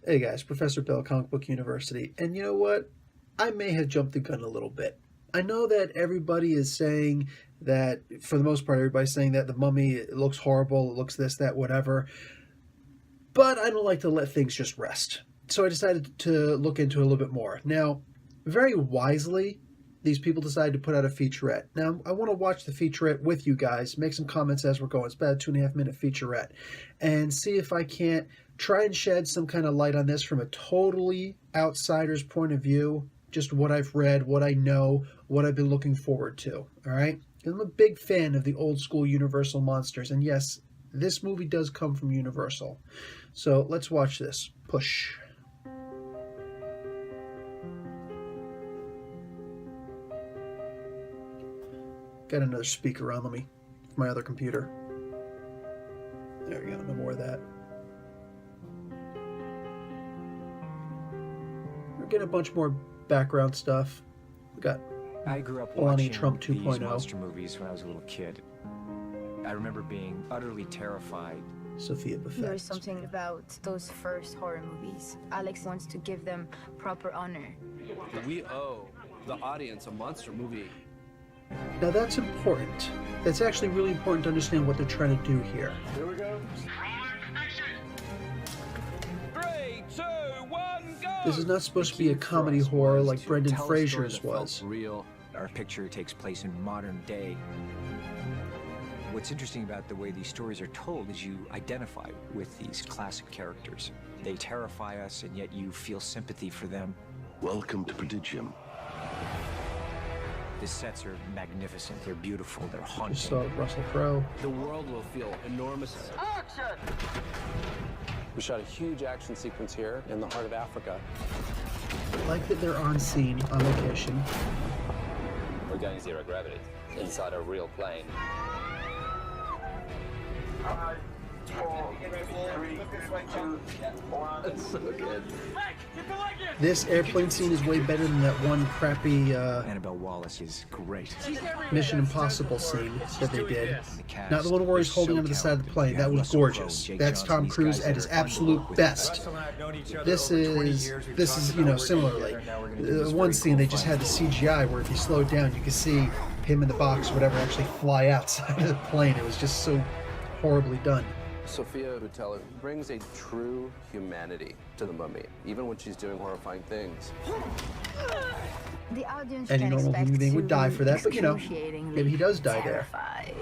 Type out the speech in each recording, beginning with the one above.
Hey guys, Professor Bill, Comic Book University. And you know what? I may have jumped the gun a little bit. I know that everybody is saying that, for the most part, everybody's saying that the Mummy looks horrible, it looks this, that, whatever. But I don't like to let things just rest. So I decided to look into it a little bit more. Now, very wisely, these people decided to put out a featurette. Now, I want to watch the featurette with you guys, make some comments as we're going. It's about a 2.5 minute featurette. And see if I can't try and shed some kind of light on this from a totally outsider's point of view. Just what I've read, what I know, what I've been looking forward to. All right? I'm a big fan of the old school Universal monsters. And yes, this movie does come from Universal. So let's watch this. Push. Got another speaker on. Let me, my other computer. There we go. No more of that. We're getting a bunch more background stuff. We got I grew up Melania watching Trump these 2.0. monster movies when I was a little kid. I remember being utterly terrified. Sophia Buffett. There's something about those first horror movies. Alex wants to give them proper honor. We owe the audience a monster movie. Now that's important. That's actually really important to understand what they're trying to do here. Here we go. 3, 2, 1, go! This is not supposed to be a comedy horror like Brendan Tell a story Fraser's that felt was. real. Our picture takes place in modern day. What's interesting about the way these stories are told is you identify with these classic characters. They terrify us, and yet you feel sympathy for them. Welcome to Prodigium. The sets are magnificent. They're beautiful. They're Just haunting. saw Russell Crowe. The world will feel enormous. Action! We shot a huge action sequence here in the heart of Africa. I like that they're on scene, on location. We're going zero gravity inside a real plane. 5, 4, 3, 2, 1. It's so good. This airplane scene is way better than that one crappy Annabelle Wallace is great. Mission Impossible scene that they did. The cast Not the one where he's is holding so onto the side of the talented. plane. You That have was Russell Crowe, gorgeous. Jake That's Johnson, Tom these Cruise guys at that his are fun to absolute work with. best. This is, you know, similarly. One scene they just had the CGI where if you slow it down, you could see him in the box, whatever, actually fly outside of the plane. It was just so horribly done. Sophia Boutella brings a true humanity to the Mummy, even when she's doing horrifying things. The audience Any can normal expect human being to would die be for that, but, you know, excruciatingly maybe he does die there. terrified.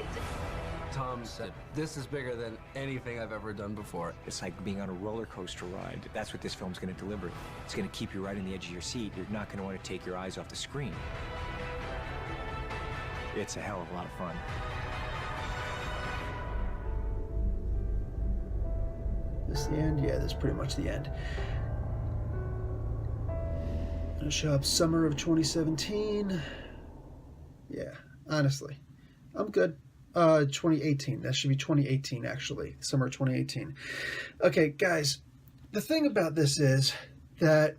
Tom said, "This is bigger than anything I've ever done before." It's like being on a roller coaster ride. That's what this film's going to deliver. It's going to keep you right on the edge of your seat. You're not going to want to take your eyes off the screen. It's a hell of a lot of fun. This the end? Yeah, this is pretty much the end. Gonna show up summer of 2017. Yeah, honestly, I'm good. 2018. That should be 2018, actually. Summer of 2018. Okay, guys, the thing about this is that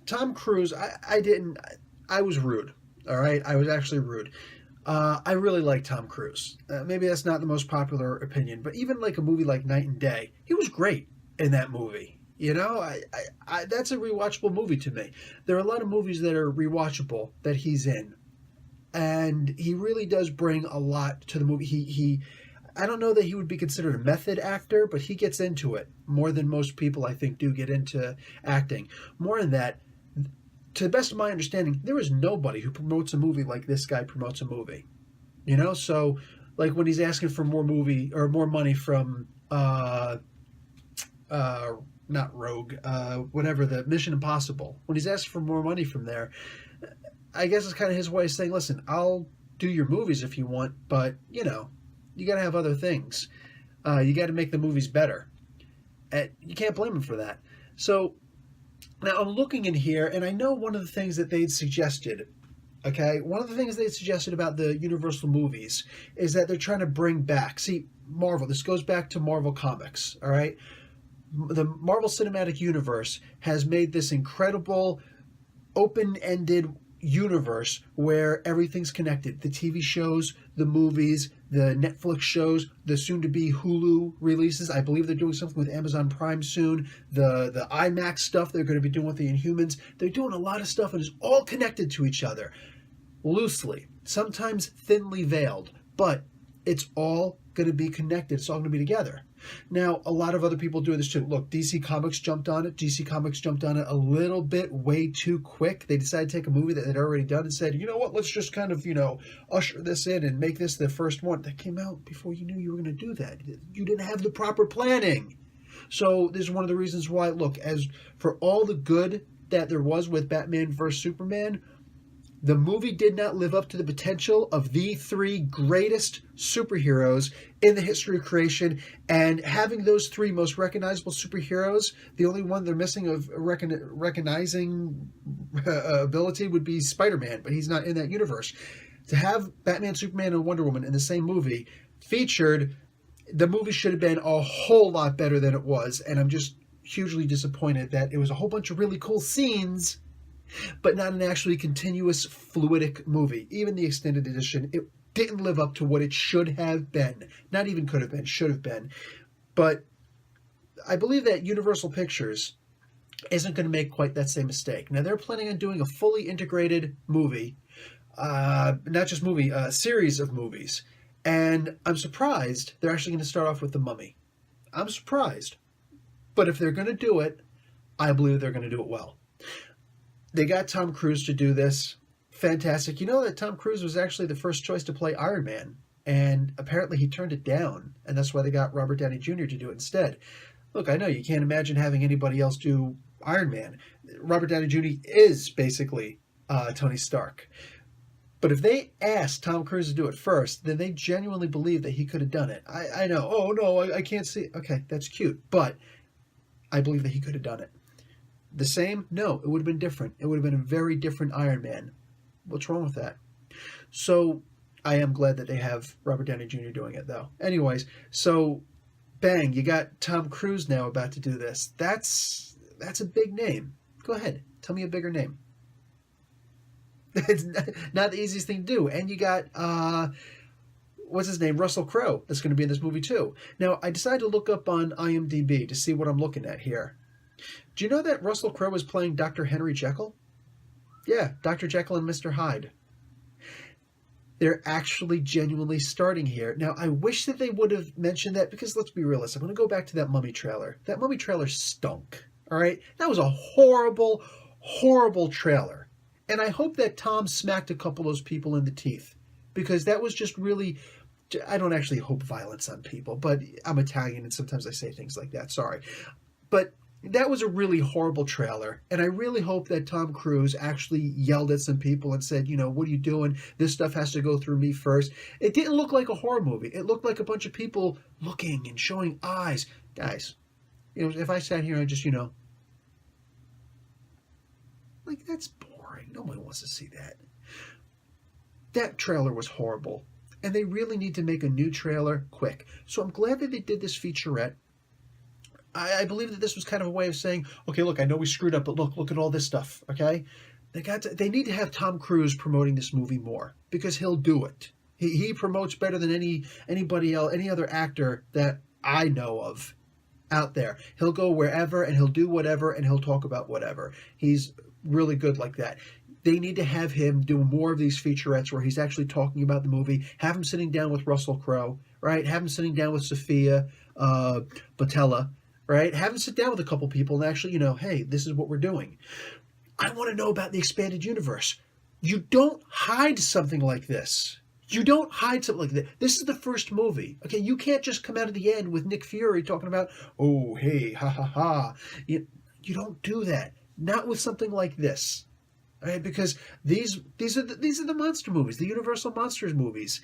Tom Cruise, I was rude. All right, I was actually rude. I really like Tom Cruise. Maybe that's not the most popular opinion, but even like a movie like Night and Day, he was great in that movie. You know, that's a rewatchable movie to me. There are a lot of movies that are rewatchable that he's in, and he really does bring a lot to the movie. I don't know that he would be considered a method actor, but he gets into it more than most people, I think, do get into acting. More than that, to the best of my understanding, there is nobody who promotes a movie like this guy promotes a movie. You know, so like when he's asking for more money from not Rogue, whatever, the Mission Impossible. When he's asking for more money from there, I guess it's kind of his way of saying, listen, I'll do your movies if you want, but you know, you got to have other things. You got to make the movies better. And you can't blame him for that. So now I'm looking in here, and I know one of the things that they'd suggested, okay, one of the things they'd suggested about the Universal movies is that they're trying to bring back, see, Marvel, this goes back to Marvel Comics, all right? The Marvel Cinematic Universe has made this incredible, open-ended, universe where everything's connected. The TV shows, the movies, the Netflix shows, the soon-to-be Hulu releases. I believe they're doing something with Amazon Prime soon. The IMAX stuff they're going to be doing with the Inhumans. They're doing a lot of stuff and it's all connected to each other. Loosely. Sometimes thinly veiled. But it's all going to be connected. It's all going to be together. Now, a lot of other people do this too. Look, DC Comics jumped on it. DC Comics jumped on it a little bit way too quick. They decided to take a movie that they'd already done and said, you know what, let's just kind of, usher this in and make this the first one. That came out before you knew you were going to do that. You didn't have the proper planning. So this is one of the reasons why, look, as for all the good that there was with Batman vs. Superman, the movie did not live up to the potential of the three greatest superheroes in the history of creation. And having those three most recognizable superheroes, the only one they're missing of recognizing ability would be Spider-Man, but he's not in that universe. To have Batman, Superman, and Wonder Woman in the same movie featured, the movie should have been a whole lot better than it was. And I'm just hugely disappointed that it was a whole bunch of really cool scenes, but not an actually continuous, fluidic movie. Even the extended edition, it didn't live up to what it should have been. Not even could have been, should have been. But I believe that Universal Pictures isn't going to make quite that same mistake. Now, they're planning on doing a fully integrated movie, not just movie, a series of movies. And I'm surprised they're actually going to start off with The Mummy. I'm surprised. But if they're going to do it, I believe they're going to do it well. They got Tom Cruise to do this. Fantastic. You know that Tom Cruise was actually the first choice to play Iron Man, and apparently he turned it down, and that's why they got Robert Downey Jr. to do it instead. Look, I know you can't imagine having anybody else do Iron Man. Robert Downey Jr. is basically Tony Stark. But if they asked Tom Cruise to do it first, then they genuinely believe that he could have done it. I know. Oh, no, I can't see it. Okay, that's cute. But I believe that he could have done it. The same? No, it would have been different. It would have been a very different Iron Man. What's wrong with that? So, I am glad that they have Robert Downey Jr. doing it, though. Anyways, so, bang, you got Tom Cruise now about to do this. That's a big name. Go ahead. Tell me a bigger name. It's not the easiest thing to do. And you got, what's his name? Russell Crowe. That's going to be in this movie, too. Now, I decided to look up on IMDb to see what I'm looking at here. Do you know that Russell Crowe is playing Dr. Henry Jekyll? Yeah, Dr. Jekyll and Mr. Hyde. They're actually genuinely starting here. Now, I wish that they would have mentioned that because let's be realistic. I'm going to go back to that Mummy trailer. That Mummy trailer stunk, all right? That was a horrible, horrible trailer. And I hope that Tom smacked a couple of those people in the teeth because that was just really... I don't actually hope violence on people, but I'm Italian and sometimes I say things like that. Sorry. But... that was a really horrible trailer, and I really hope that Tom Cruise actually yelled at some people and said, what are you doing? This stuff has to go through me first. It didn't look like a horror movie. It looked like a bunch of people looking and showing eyes. Guys, if I sat here and just, like, that's boring. Nobody wants to see that. That trailer was horrible, and they really need to make a new trailer quick. So I'm glad that they did this featurette. I believe that this was kind of a way of saying, okay, look, I know we screwed up, but look at all this stuff, okay? They need to have Tom Cruise promoting this movie more because he'll do it. He promotes better than anybody else, any other actor that I know of out there. He'll go wherever and he'll do whatever and he'll talk about whatever. He's really good like that. They need to have him do more of these featurettes where he's actually talking about the movie. Have him sitting down with Russell Crowe, right? Have him sitting down with Sophia Botella. Right? Have him sit down with a couple people and actually, hey, this is what we're doing. I want to know about the expanded universe. You don't hide something like this. You don't hide something like that. This is the first movie. Okay, you can't just come out at the end with Nick Fury talking about, oh, hey, ha, ha, ha. You don't do that. Not with something like this. Right? Because these are the monster movies, the Universal Monsters movies.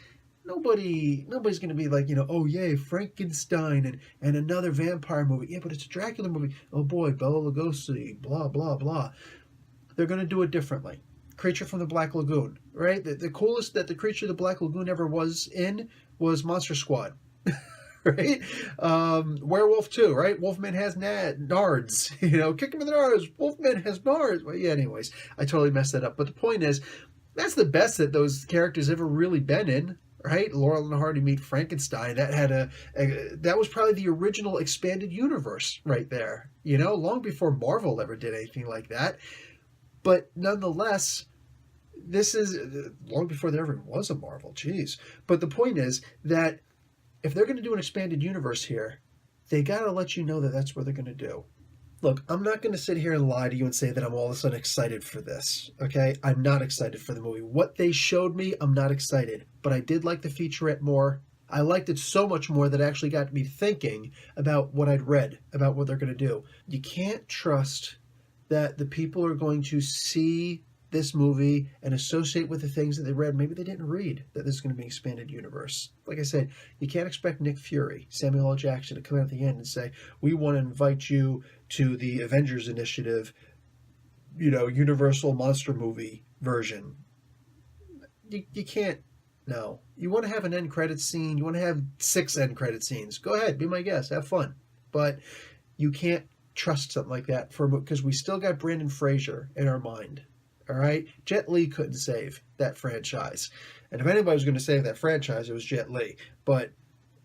Nobody's going to be like, oh, yay, Frankenstein and another vampire movie. Yeah, but it's a Dracula movie. Oh, boy, Bela Lugosi, blah, blah, blah. They're going to do it differently. Creature from the Black Lagoon, right? The coolest that the Creature of the Black Lagoon ever was in was Monster Squad, right? Werewolf 2, right? Wolfman has nards, kick him in the nards. Wolfman has nards. Well, yeah, anyways, I totally messed that up. But the point is, that's the best that those characters ever really been in, right? Laurel and Hardy meet Frankenstein. That had that was probably the original expanded universe right there, long before Marvel ever did anything like that. But nonetheless, this is long before there ever was a Marvel. Jeez. But the point is that if they're going to do an expanded universe here, they got to let you know that that's what they're going to do. Look, I'm not going to sit here and lie to you and say that I'm all of a sudden excited for this, okay? I'm not excited for the movie. What they showed me, I'm not excited. But I did like the featurette more. I liked it so much more that it actually got me thinking about what I'd read, about what they're going to do. You can't trust that the people are going to see this movie and associate with the things that they read. Maybe they didn't read that this is going to be an expanded universe. Like I said, you can't expect Nick Fury, Samuel L. Jackson, to come out at the end and say, we want to invite you to the Avengers Initiative, Universal Monster Movie version. You can't. No. You want to have an end credit scene. You want to have 6 end credit scenes. Go ahead. Be my guest. Have fun. But you can't trust something like that because we still got Brendan Fraser in our mind. All right? Jet Li couldn't save that franchise. And if anybody was going to save that franchise, it was Jet Li. But,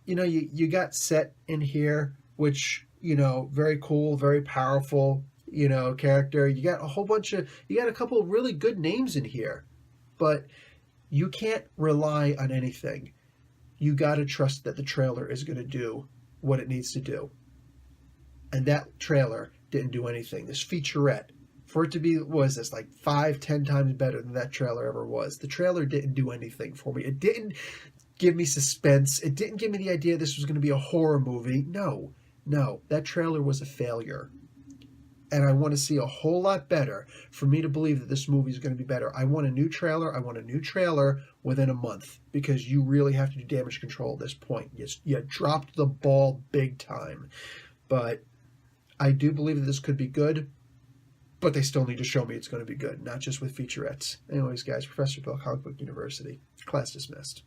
you got Set in here, which, very cool, very powerful, character. You got a couple of really good names in here. But you can't rely on anything. You got to trust that the trailer is going to do what it needs to do. And that trailer didn't do anything. This featurette, for it to be, what is this, like 5-10 times better than that trailer ever was. The trailer didn't do anything for me. It didn't give me suspense. It didn't give me the idea this was going to be a horror movie. No, that trailer was a failure. And I want to see a whole lot better for me to believe that this movie is going to be better. I want a new trailer. I want a new trailer within a month, because you really have to do damage control at this point. You dropped the ball big time. But I do believe that this could be good, but they still need to show me it's going to be good, not just with featurettes. Anyways, guys, Professor Bill, Comic Book University. Class dismissed.